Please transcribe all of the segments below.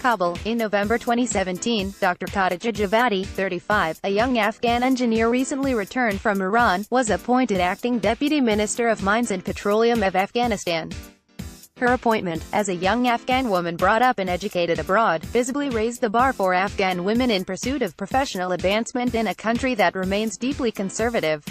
Kabul. In November 2017, Dr. Khadijeh Javadi, 35, a young Afghan engineer recently returned from Iran, was appointed acting Deputy Minister of Mines and Petroleum of Afghanistan. Her appointment, as a young Afghan woman brought up and educated abroad, visibly raised the bar for Afghan women in pursuit of professional advancement in a country that remains deeply conservative.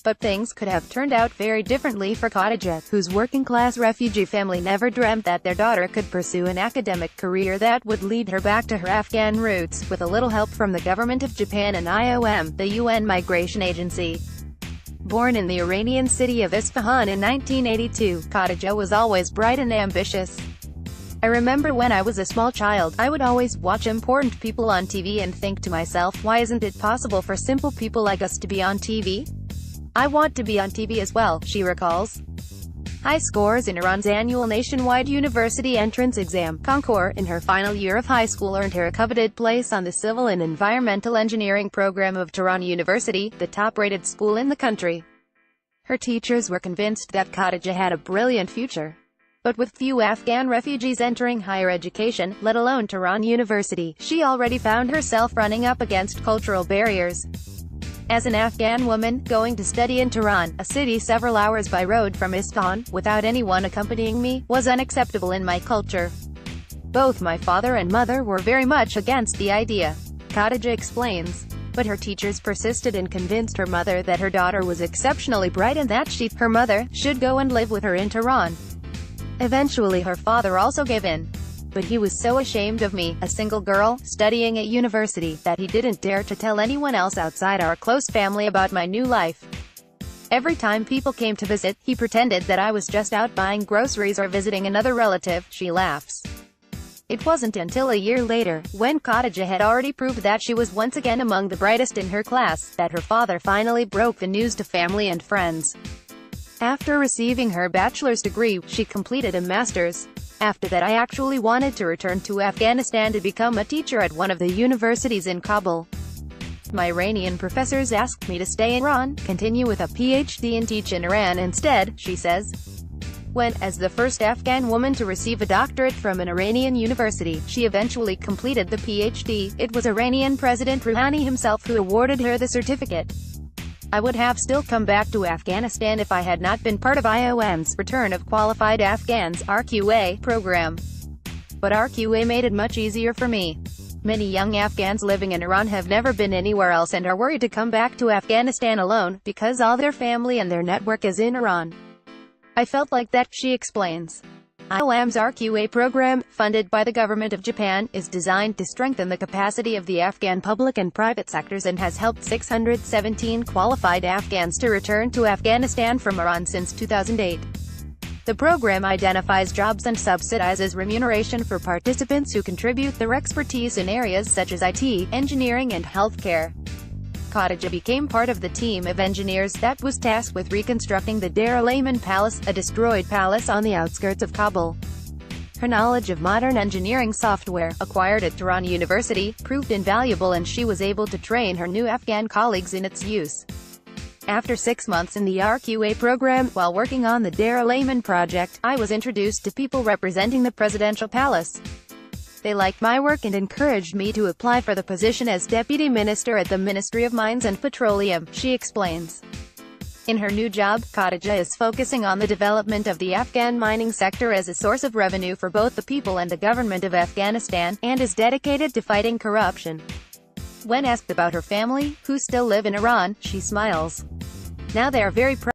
But things could have turned out very differently for Khadijeh, whose working-class refugee family never dreamt that their daughter could pursue an academic career that would lead her back to her Afghan roots, with a little help from the government of Japan and IOM, the UN Migration Agency. Born in the Iranian city of Isfahan in 1982, Khadijeh was always bright and ambitious. I remember when I was a small child, I would always watch important people on TV and think to myself, why isn't it possible for simple people like us to be on TV? I want to be on TV as well, she recalls. High scores in Iran's annual nationwide university entrance exam, concours, in her final year of high school earned her a coveted place on the Civil and Environmental Engineering program of Tehran University, the top-rated school in the country. Her teachers were convinced that Khadijeh had a brilliant future. But with few Afghan refugees entering higher education, let alone Tehran University, she already found herself running up against cultural barriers. As an Afghan woman, going to study in Tehran, a city several hours by road from Isfahan, without anyone accompanying me, was unacceptable in my culture. Both my father and mother were very much against the idea, Khadijeh explains. But her teachers persisted and convinced her mother that her daughter was exceptionally bright and that she, her mother, should go and live with her in Tehran. Eventually her father also gave in. But he was so ashamed of me, a single girl, studying at university, that he didn't dare to tell anyone else outside our close family about my new life. Every time people came to visit, he pretended that I was just out buying groceries or visiting another relative, she laughs. It wasn't until a year later, when Khadijeh had already proved that she was once again among the brightest in her class, that her father finally broke the news to family and friends. After receiving her bachelor's degree, she completed a master's. After that I actually wanted to return to Afghanistan to become a teacher at one of the universities in Kabul. My Iranian professors asked me to stay in Iran, continue with a PhD and teach in Iran instead, she says. When, as the first Afghan woman to receive a doctorate from an Iranian university, she eventually completed the PhD, it was Iranian President Rouhani himself who awarded her the certificate. I would have still come back to Afghanistan if I had not been part of IOM's Return of Qualified Afghans (RQA) program. But RQA made it much easier for me. Many young Afghans living in Iran have never been anywhere else and are worried to come back to Afghanistan alone, because all their family and their network is in Iran. I felt like that, she explains. IOM's RQA program, funded by the government of Japan, is designed to strengthen the capacity of the Afghan public and private sectors and has helped 617 qualified Afghans to return to Afghanistan from Iran since 2008. The program identifies jobs and subsidizes remuneration for participants who contribute their expertise in areas such as IT, engineering and healthcare. Khadijeh became part of the team of engineers that was tasked with reconstructing the Dar-e-Leman Palace, a destroyed palace on the outskirts of Kabul. Her knowledge of modern engineering software, acquired at Tehran University, proved invaluable and she was able to train her new Afghan colleagues in its use. After 6 months in the RQA program, while working on the Dar-e-Leman project, I was introduced to people representing the presidential palace. They liked my work and encouraged me to apply for the position as Deputy Minister at the Ministry of Mines and Petroleum, she explains. In her new job, Khadijeh is focusing on the development of the Afghan mining sector as a source of revenue for both the people and the government of Afghanistan, and is dedicated to fighting corruption. When asked about her family, who still live in Iran, she smiles. Now they are very proud